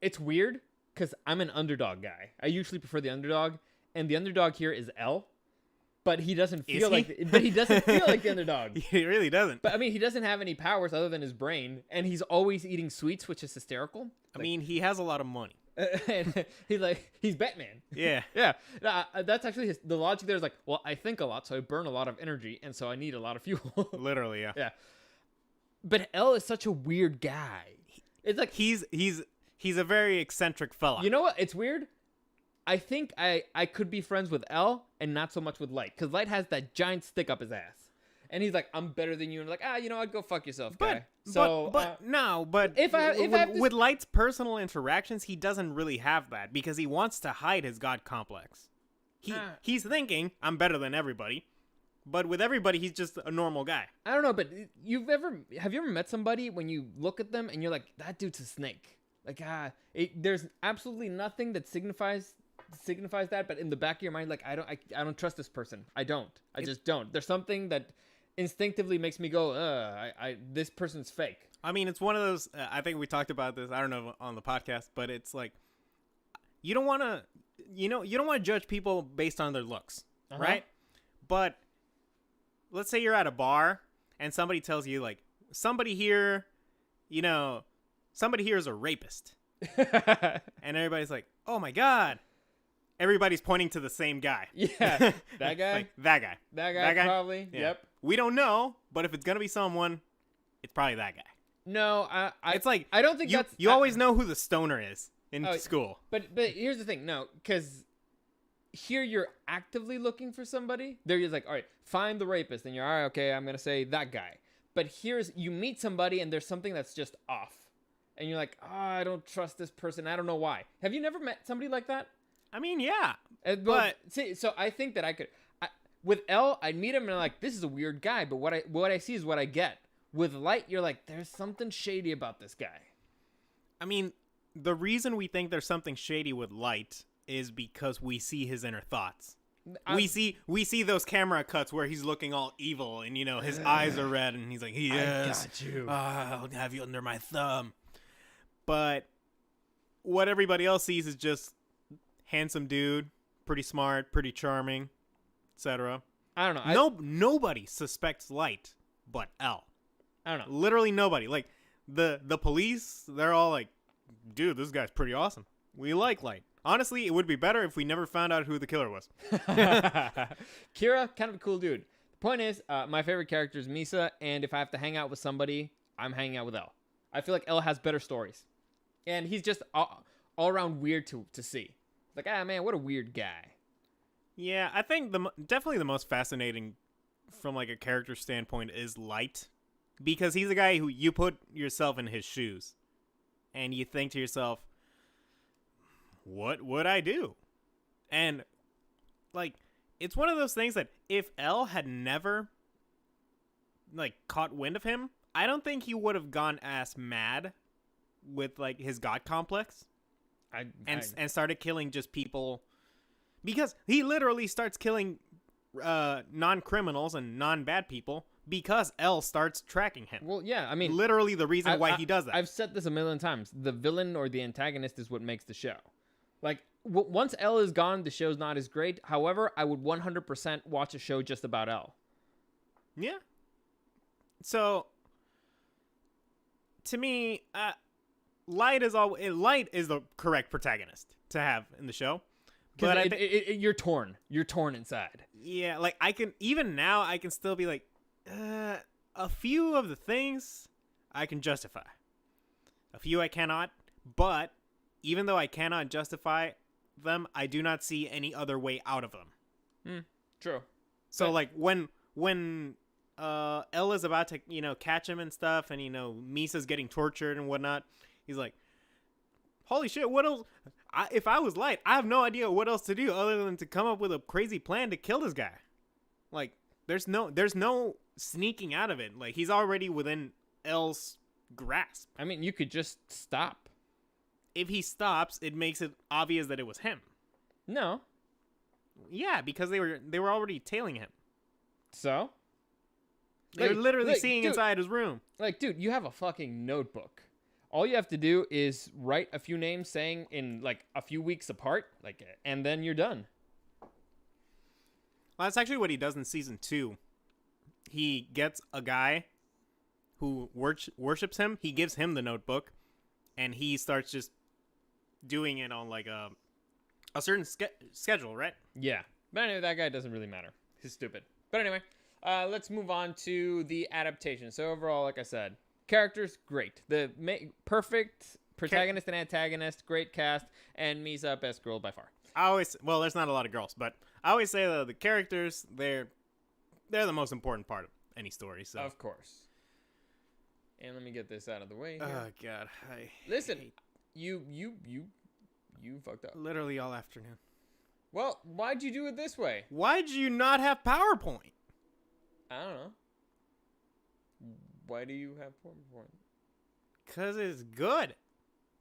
it's weird because I'm an underdog guy. I usually prefer the underdog, and the underdog here is L, but he doesn't feel he doesn't feel like the underdog. He really doesn't. But I mean, he doesn't have any powers other than his brain, and he's always eating sweets, which is hysterical. I mean, he has a lot of money. And he's Batman. Yeah. Yeah. That's actually the logic there is like, well, I think a lot, so I burn a lot of energy, and so I need a lot of fuel. Literally, yeah. Yeah. But L is such a weird guy. It's like he's a very eccentric fella. You know what? It's weird. I think I could be friends with L and not so much with Light, because Light has that giant stick up his ass. And he's like, I'm better than you. And like, you know what? Go fuck yourself, guy. But with Light's personal interactions, he doesn't really have that because he wants to hide his god complex. He's thinking I'm better than everybody, but with everybody he's just a normal guy. I don't know, but have you ever met somebody when you look at them and you're like, that dude's a snake? Like there's absolutely nothing that signifies that, but in the back of your mind, like I don't trust this person. I just don't. There's something that instinctively makes me go, this person's fake. I mean, it's one of those. I think we talked about this. I don't know on the podcast, but it's like you don't want to judge people based on their looks, right? But let's say you're at a bar and somebody tells you like somebody here is a rapist, and everybody's like, oh my god. Everybody's pointing to the same guy. Yeah, that guy. Like, that guy. Probably. Yeah. Yep. We don't know, but if it's gonna be someone, it's probably that guy. No, it's like I don't think you always know who the stoner is in school. But here's the thing, no, because here you're actively looking for somebody. There you're like, all right, find the rapist, and you're all right. Okay, I'm gonna say that guy. But here's you meet somebody, and there's something that's just off, and you're like, oh, I don't trust this person. I don't know why. Have you never met somebody like that? I mean, yeah, but see, so I think that with L, I'd meet him and I'm like, this is a weird guy, but what I see is what I get. With Light, you're like, there's something shady about this guy. I mean, the reason we think there's something shady with Light is because we see his inner thoughts. We see those camera cuts where he's looking all evil and his eyes are red and he's like, yes, I got you. I'll have you under my thumb. But what everybody else sees is just handsome dude, pretty smart, pretty charming, etc. I don't know. Nobody suspects Light but L. I don't know. Literally nobody. Like the police, they're all like, dude, this guy's pretty awesome. We like Light. Honestly, it would be better if we never found out who the killer was. Kira, kind of a cool dude. The point is, my favorite character is Misa, and if I have to hang out with somebody, I'm hanging out with L. I feel like L has better stories. And he's just all around weird to see. Like, man, what a weird guy. Yeah, I think definitely the most fascinating from like a character standpoint is Light, because he's a guy who you put yourself in his shoes, and you think to yourself, what would I do? And like, it's one of those things that if L had never like caught wind of him, I don't think he would have gone as mad with like his god complex. And started killing just people, because he literally starts killing non-criminals and non-bad people because L starts tracking him. Well, yeah, I mean, literally the reason why he does that. I've said this a million times. The villain or the antagonist is what makes the show. Like, once L is gone, the show's not as great. However, I would 100% watch a show just about L. Yeah. So, to me, Light is the correct protagonist to have in the show, but you're torn. You're torn inside. Yeah, like I can still be like, a few of the things I can justify, a few I cannot. But even though I cannot justify them, I do not see any other way out of them. True. So like when L is about to catch him and stuff, and Misa's getting tortured and whatnot. He's like, holy shit, what else? If I was Light, I have no idea what else to do other than to come up with a crazy plan to kill this guy. Like, there's no sneaking out of it. Like, he's already within L's grasp. I mean, you could just stop. If he stops, it makes it obvious that it was him. No. Yeah, because they were already tailing him. So? They were literally seeing inside his room. Like, dude, you have a fucking notebook. All you have to do is write a few names saying in like a few weeks apart, like, and then you're done. Well, that's actually what he does in season 2. He gets a guy who worships him. He gives him the notebook, and he starts just doing it on like a certain schedule, right? Yeah. But anyway, that guy doesn't really matter. He's stupid. But anyway, let's move on to the adaptation. So overall, like I said, characters, great. The perfect protagonist and antagonist, great cast, and Misa, best girl by far. There's not a lot of girls, but I always say that the characters, they're the most important part of any story. So of course. And let me get this out of the way here. Oh God, listen, you fucked up. Literally all afternoon. Well, why'd you do it this way? Why'd you not have PowerPoint? I don't know. Why do you have PowerPoint? Because it's good.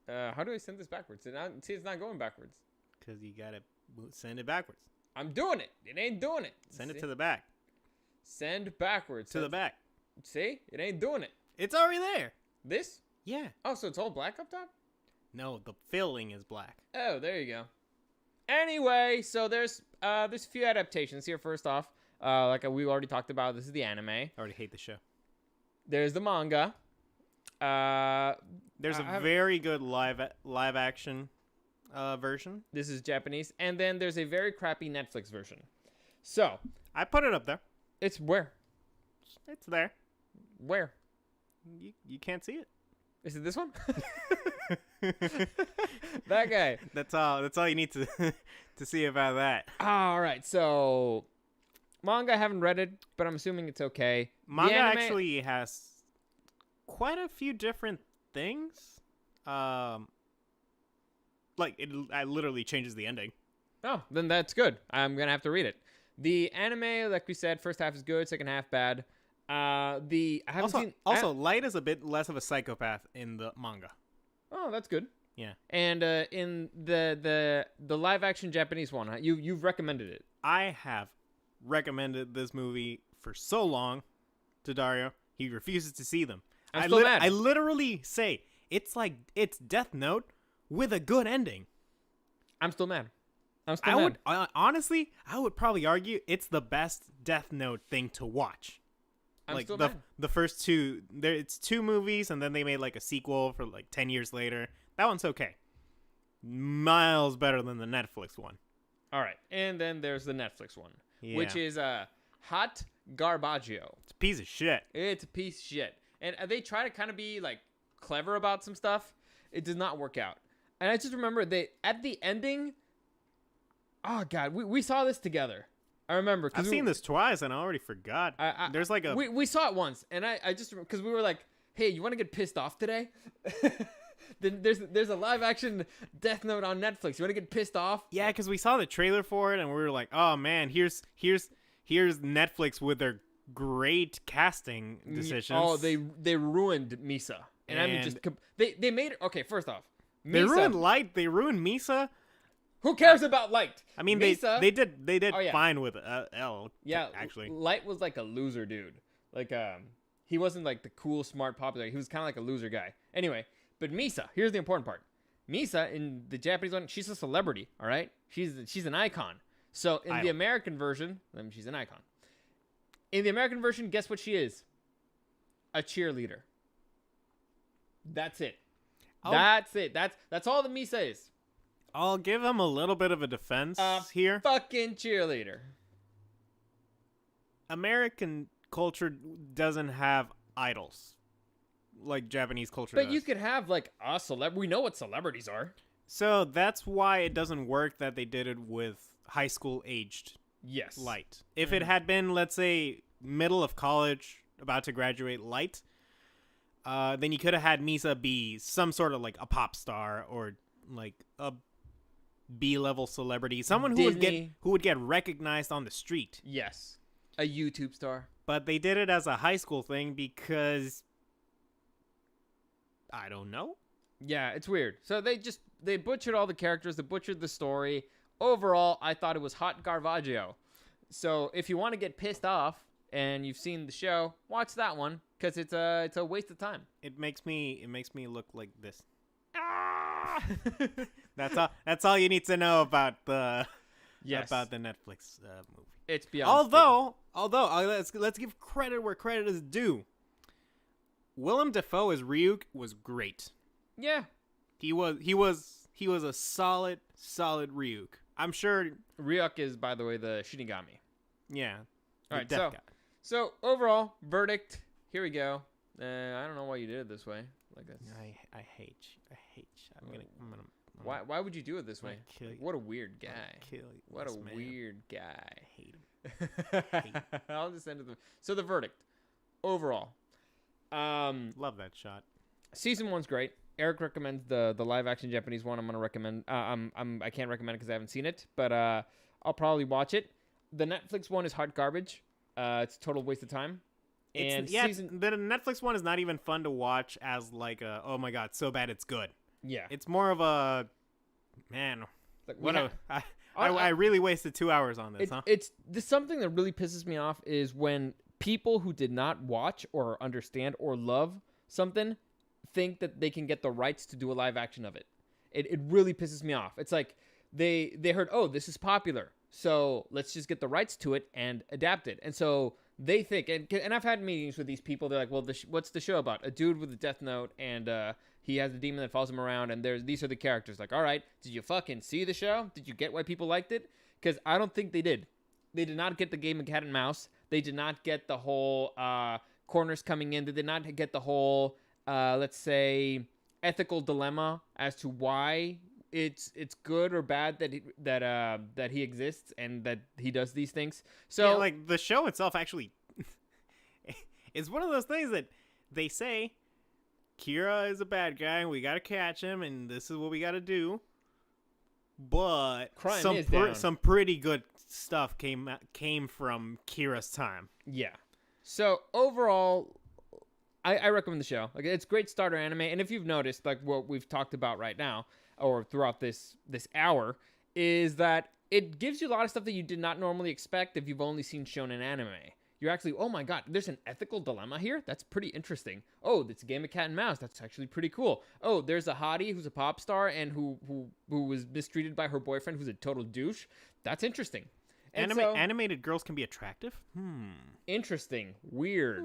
How do I send this backwards? It's not going backwards. Because you got to send it backwards. I'm doing it. It ain't doing it. Send it to the back. Send backwards. To the back. See? It ain't doing it. It's already there. This? Yeah. Oh, so it's all black up top? No, the filling is black. Oh, there you go. Anyway, so there's a few adaptations here. First off, like we already talked about, this is the anime. I already hate the show. There's the manga. There's a very good live action version. This is Japanese, and then there's a very crappy Netflix version. So I put it up there. it's where? It's there. Where? You can't see it. Is it this one? That guy. That's all you need to to see about that. All right. So manga, I haven't read it, but I'm assuming it's okay. Manga The anime- actually has quite a few different things. Like it literally changes the ending. Oh, then that's good. I'm gonna have to read it. The anime, like we said, first half is good, second half bad. I haven't seen. Light is a bit less of a psychopath in the manga. Oh, that's good. Yeah. And in the live action Japanese one, you've recommended it. I have recommended this movie for so long to Dario. He refuses to see them. I'm still mad. I literally say it's Death Note with a good ending. I'm still mad. I'm still mad. Honestly, I would probably argue it's the best Death Note thing to watch. I'm like still mad. the first two, it's two movies, and then they made like a sequel for like 10 years later. That one's okay. Miles better than the Netflix one. All right, and then there's the Netflix one, Yeah. which is Hot Garbaggio. It's a piece of shit. It's a piece of shit, and they try to kind of be like clever about some stuff. It does not work out, and I just remember at the ending. Oh God, we saw this together. I remember. I've seen this twice, and I already forgot. There's like a we saw it once, and I just because we were like, hey, you want to get pissed off today? Then there's a live action Death Note on Netflix. You want to get pissed off? yeah, because we saw the trailer for it, and we were like, oh man, here's Netflix with their great casting decisions. Oh, they ruined Misa, and I mean just they made it. Okay, first off, Misa, they ruined Light. They ruined Misa. Who cares about Light? I mean, Misa, they did Oh, yeah. fine with L. Yeah, actually. Light was like a loser dude. Like he wasn't like the cool, smart, popular. He was kind of like a loser guy. Anyway, but Misa, here's the important part. Misa in the Japanese one, she's a celebrity. All right, she's an icon. So in the American version, she's an icon. In the American version, guess what she is? A cheerleader. That's it. That's it. That's all the Misa is. I'll give him a little bit of a defense here. Fucking cheerleader. American culture doesn't have idols like Japanese culture But does. you could have like a celebrity. We know what celebrities are. So that's why it doesn't work that they did it with high school aged Yes. Light. If it had been, let's say, middle of college, about to graduate Light, then you could have had Misa be some sort of like a pop star or like a B-level celebrity, someone who would get recognized on the street. Yes. A YouTube star. But they did it as a high school thing because I don't know. Yeah, it's weird. So they butchered all the characters, they butchered the story. Overall, I thought it was Hot Garbaggio. So if you want to get pissed off and you've seen the show, watch that one because it's a waste of time. It makes me look like this. Ah! That's all you need to know about the Yes. the Netflix movie. It's beyond. Although let's give credit where credit is due. Willem Dafoe as Ryuk was great. Yeah. He was a solid Ryuk. I'm sure. Ryuk is, by the way, the Shinigami. Yeah. All right. Death God. So overall verdict. Here we go. I don't know why you did it this way. Like this. I hate you. I'm gonna. Why would you do it this way? Kill you. What a weird guy. Kill you. What Yes, a ma'am. weird guy. I hate him. I'll just send it to them. So the verdict overall. Love that shot. Season 1's great. Eric recommends the live action Japanese one. I'm gonna recommend. I can't recommend it because I haven't seen it, but I'll probably watch it. The Netflix one is hot garbage. It's a total waste of time. And the Netflix one is not even fun to watch as like a, oh my god, so bad it's good. Yeah, It's more of a, man, like, I really wasted 2 hours on this, huh? It's something that really pisses me off is when people who did not watch or understand or love something think that they can get the rights to do a live action of it. It really pisses me off. It's like they heard, oh, this is popular, so let's just get the rights to it and adapt it. And so they think, and I've had meetings with these people. They're like, well, what's the show about? A dude with a death note, and he has a demon that follows him around, and these are the characters. Like, all right, did you fucking see the show? Did you get why people liked it? Because I don't think they did. They did not get the game of cat and mouse. They did not get the whole corners coming in. They did not get the whole, let's say, ethical dilemma as to why it's good or bad that he exists and that he does these things. So yeah, like the show itself actually is one of those things that they say Kira is a bad guy and we gotta catch him and this is what we gotta do. But some pretty good stuff came from Kira's time. Yeah. So overall, I recommend the show. Like, it's great starter anime, and if you've noticed, like what we've talked about right now or throughout this hour, is that it gives you a lot of stuff that you did not normally expect if you've only seen shonen anime. You're actually, oh my god, there's an ethical dilemma here? That's pretty interesting. Oh, it's a game of cat and mouse. That's actually pretty cool. Oh, there's a hottie who's a pop star and who was mistreated by her boyfriend who's a total douche. That's interesting. Animated girls can be attractive? Interesting. Weird.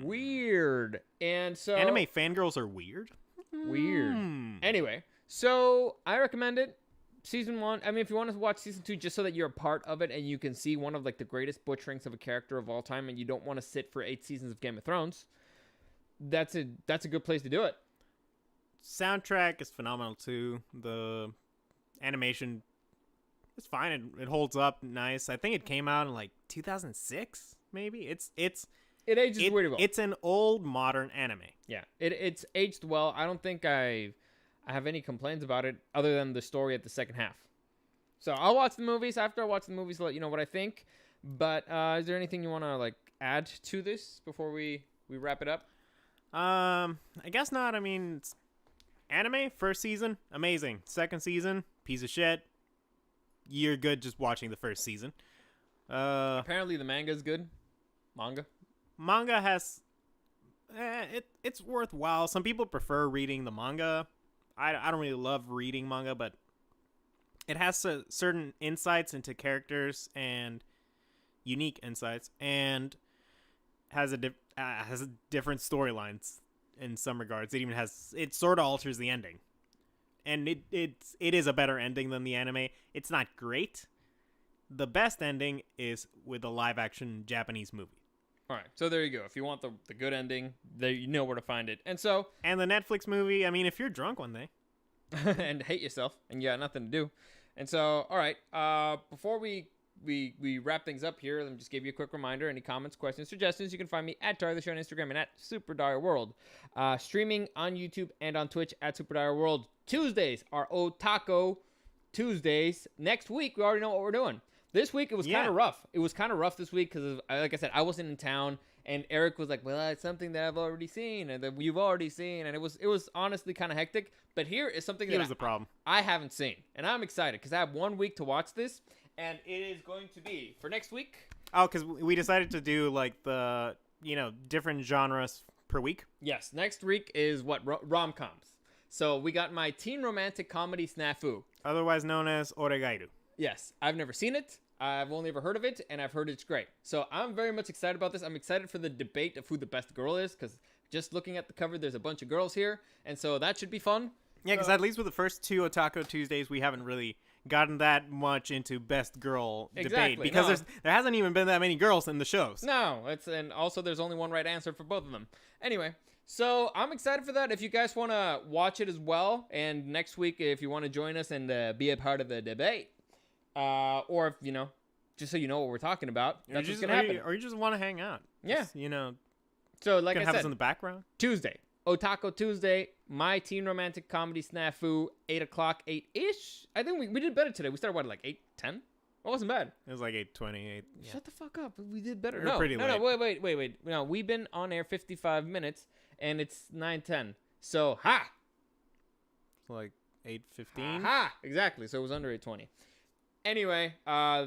Weird. And so anime fangirls are weird? Weird. Anyway, so I recommend it. Season 1, I mean, if you want to watch Season 2 just so that you're a part of it and you can see one of like the greatest butcherings of a character of all time and you don't want to sit for 8 seasons of Game of Thrones, that's a good place to do it. Soundtrack is phenomenal too. The animation is fine. It holds up nice. I think it came out in like 2006 maybe. It ages really well. It's an old modern anime. Yeah. It's aged well. I don't think I have any complaints about it other than the story at the second half. So I'll watch the movies. After I watch the movies, let you know what I think. But is there anything you want to like add to this before we wrap it up? I guess not. I mean, it's anime, first season, amazing. Second season, piece of shit. You're good just watching the first season. Apparently the manga is good. Manga has... it's worthwhile. Some people prefer reading the manga. I don't really love reading manga, but it has certain insights into characters and unique insights, and has different storylines in some regards. It sort of alters the ending, and it is a better ending than the anime. It's not great. The best ending is with a live action Japanese movie. All right, so there you go. If you want the good ending, there you know where to find it. And the Netflix movie, I mean, if you're drunk one day and hate yourself and you got nothing to do. And so, all right, before we wrap things up here, let me just give you a quick reminder. Any comments, questions, suggestions, you can find me at Dario the Show on Instagram and at Super Dario World. Streaming on YouTube and on Twitch at Super Dario World. Tuesdays are OTAKO Tuesdays. Next week, we already know what we're doing. This week, it was kind of rough. It was kind of rough this week because, like I said, I wasn't in town, and Eric was like, well, it's something that I've already seen and that you've already seen, and it was honestly kind of hectic. But here is something that was the problem. I haven't seen, and I'm excited because I have 1 week to watch this, and it is going to be for next week. Oh, because we decided to do, like, the, different genres per week. Yes, next week is rom-coms. So we got my teen romantic comedy snafu. Otherwise known as Oregairu. Yes, I've never seen it. I've only ever heard of it, and I've heard it's great. So I'm very much excited about this. I'm excited for the debate of who the best girl is, because just looking at the cover, there's a bunch of girls here, and so that should be fun. Yeah, because at least with the first 2 OTAKO Tuesdays, we haven't really gotten that much into best girl debate, because there hasn't even been that many girls in the shows. No, and also there's only one right answer for both of them. Anyway, so I'm excited for that. If you guys want to watch it as well, and next week, if you want to join us and be a part of the debate, or if, just so you know what we're talking about, that's what's going to happen. Or you just want to hang out. Yeah. Just, so like I have said, us in the background. Tuesday, Otako Tuesday, my teen romantic comedy snafu, 8 o'clock, 8-ish. I think we did better today. We started, what, like 8:10? It wasn't bad. It was like 8:28. Yeah. Shut the fuck up. We did better. We were pretty no, late. wait. No, we've been on air 55 minutes, and it's 9:10. So, ha! Like 8:15. Ha! Exactly. So it was under 8:20. Anyway,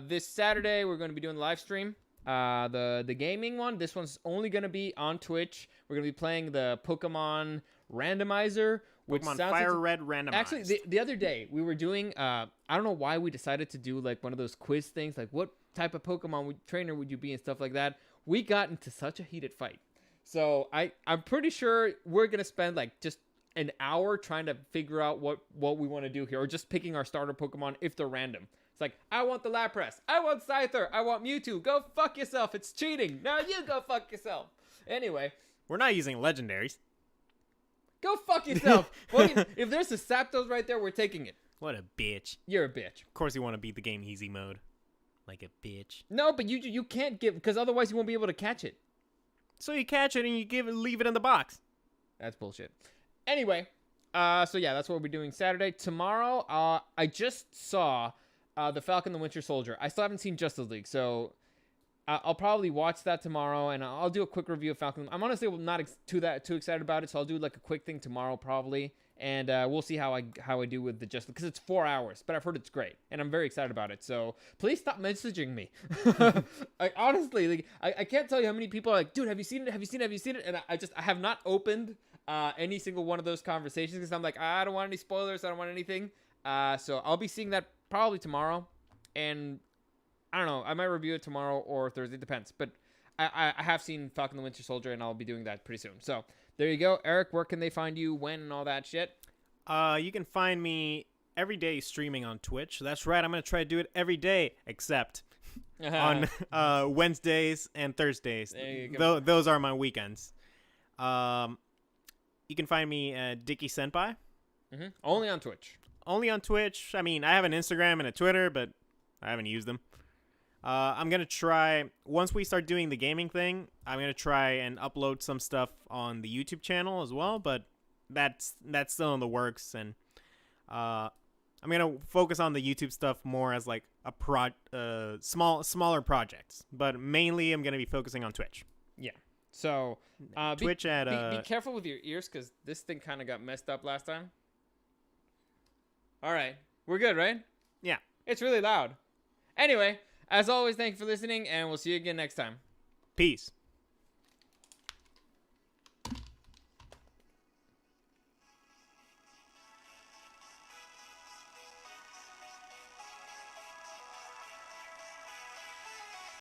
this Saturday, we're going to be doing the live stream. The gaming one. This one's only going to be on Twitch. We're going to be playing the Pokemon randomizer. Which Pokemon sounds Fire Red randomized. Actually, the other day we were doing. I don't know why we decided to do like one of those quiz things, like what type of Pokemon trainer would you be and stuff like that. We got into such a heated fight. So I'm pretty sure we're gonna spend like just an hour trying to figure out what we want to do here, or just picking our starter Pokemon if they're random. It's like, I want the Lapras, I want Scyther, I want Mewtwo. Go fuck yourself. It's cheating. Now you go fuck yourself. Anyway, we're not using legendaries. go fuck yourself. Well, if there's a Zapdos right there, we're taking it. What a bitch. You're a bitch. Of course you want to beat the game easy mode. Like a bitch. No, but you can't give, because otherwise you won't be able to catch it. So you catch it and you leave it in the box. That's bullshit. Anyway, so yeah, that's what we'll be doing Saturday. Tomorrow, I just saw The Falcon and the Winter Soldier. I still haven't seen Justice League, so I'll probably watch that tomorrow, and I'll do a quick review of Falcon. I'm honestly not too excited about it, so I'll do like a quick thing tomorrow probably, and we'll see how I do with the Justice League, because it's 4 hours, but I've heard it's great, and I'm very excited about it. So please stop messaging me. Honestly, like I can't tell you how many people are like, dude, have you seen it? Have you seen it? Have you seen it? And I have not opened any single one of those conversations, because I'm like, I don't want any spoilers. I don't want anything. So I'll be seeing that probably tomorrow, and I don't know. I might review it tomorrow or Thursday. Depends. But I have seen Falcon the Winter Soldier, and I'll be doing that pretty soon. So there you go. Eric, where can they find you, when, and all that shit? You can find me every day streaming on Twitch. That's right. I'm going to try to do it every day, except on Wednesdays and Thursdays. There you go. Those are my weekends. You can find me at Dicky Senpai. Mm-hmm. Only on Twitch. Only on Twitch. I mean, I have an Instagram and a Twitter, but I haven't used them. I'm going to try, once we start doing the gaming thing, I'm going to try and upload some stuff on the YouTube channel as well, but that's still in the works, and I'm going to focus on the YouTube stuff more as like a smaller projects, but mainly I'm going to be focusing on Twitch. Yeah. So Twitch be careful with your ears, because this thing kind of got messed up last time. All right. We're good, right? Yeah. It's really loud. Anyway, as always, thank you for listening, and we'll see you again next time. Peace.